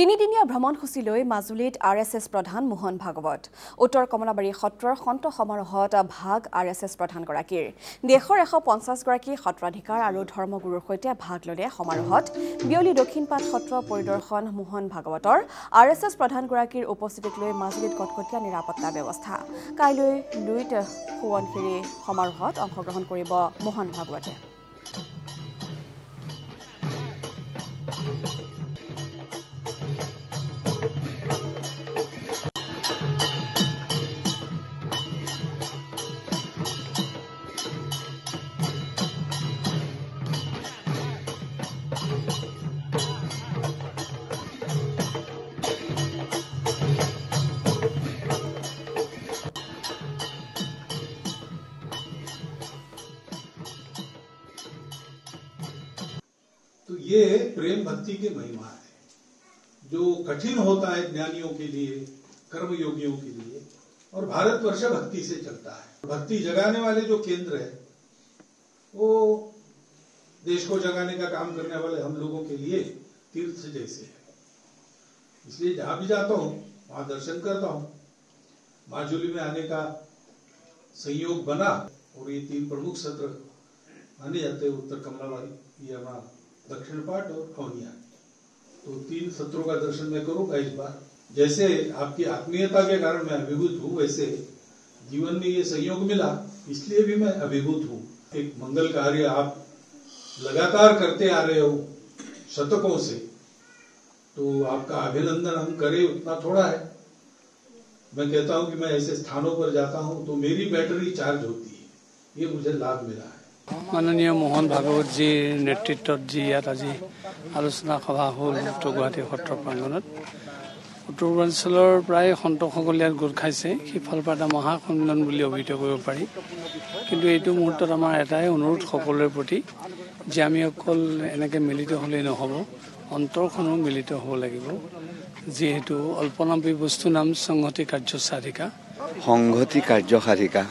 তিনিদিনীয়া ভ্ৰমণসূচীলৈ মাজুলীত RSS প্ৰধান মোহন ভাগৱত উত্তৰ কমলাবাৰী সত্ৰৰ সন্ত সমাৰোহত ভাগ RSS প্ৰধানগৰাকীৰ দেশৰ 150 গৰাকী সত্ৰাধিকাৰ আৰু ধৰ্মগুৰুৰ সৈতে ভাগ ললে সমাৰোহত বিয়লি দক্ষিণপাট সত্ৰ পৰিদৰ্শন মোহন ভাগৱতৰ RSS প্ৰধানগৰাকীৰ উপস্থিতিক লৈ মাজুলীত কটকটীয়া নিৰাপত্তা ব্যৱস্থা কাইলৈ লুইত সোৱণশিৰি সমাৰোহত অংশগ্ৰহণ কৰিব মোহন ভাগৱতে तो ये प्रेम भक्ति की महिमा है जो कठिन होता है ज्ञानियों के लिए कर्मयोगियों के लिए और भारतवर्ष भक्ति से चलता है। भक्ति जगाने वाले जो केंद्र है वो देश को जगाने का काम करने वाले हम लोगों के लिए तीर्थ जैसे है। इसलिए जहां भी जाता हूं वहां दर्शन करता हूं। माजुली में आने का संयोग बना और ये 3 प्रमुख सत्र माने जाते हैं उत्तर कमलाबारी ये हमारा दक्षिण पाट और खवनिया तो 3 सत्रों का दर्शन मैं करूंगा इस बार। जैसे आपकी आत्मीयता के कारण मैं अभिभूत हूं वैसे जीवन में ये संयोग मिला इसलिए भी मैं अभिभूत हूं। एक मंगल कार्य आप लगातार करते आ रहे हो शतकों से तो आपका अभिनंदन हम करें उतना थोड़ा है। मैं कहता हूं कि मैं ऐसे स्थानों पर जाता हूं तो मेरी बैटरी चार्ज होती है ये मुझे लाभ मिला है। माननीय मोहन भागवत जीर नेतृत्व जी ইয়াত আজি আলোচনা সভা হ'ল উত্তৰ গুৱাহাটী সত্ৰ প্ৰাংগণত উত্তৰ পূৰ্বাঞ্চলৰ প্ৰায় সন্তসকল ইয়াত গোট খাইছে সিফালৰ পৰা এটা মহাসন্মিলন বুলি অভিহিত কৰিব পাৰি কিন্তু এইটো মুহূৰ্তত আমাৰ এটাই অনুৰোধ সকলোৰে প্ৰতি যে আমি অকল এনেকৈ মিলিত হ'লেই নহ'ব অন্তৰখনো মিলিত হ'ব লাগিব যিহেতু অল্পনামী বস্তু নাম সংহতি কাৰ্য সাধিকা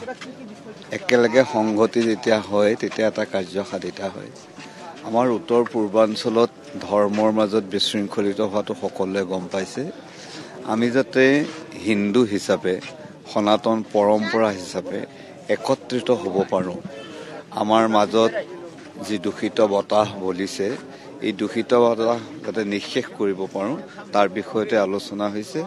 একেলগে সংগতি যেতিয়া হয় তেতিয়া এটা কাৰ্য সাধিতা হয়। আমাৰ উত্তৰ পূৰ্বাঞ্চলত ধৰ্মৰ মাজত বিশৃংখলিত হোৱাটো সকলোৱে গম পাইছে। আমি যাতে হিন্দু হিচাপে সনাতন পৰম্পৰা হিচাপে একত্ৰিত হ'ব পাৰোঁ আমাৰ মাজত যি দূষিত বতাহ বলিছে এই দূষিত বতাহ যাতে নিঃশেষ কৰিব পাৰোঁ তাৰ বিষয়তে আলোচনা হৈছে।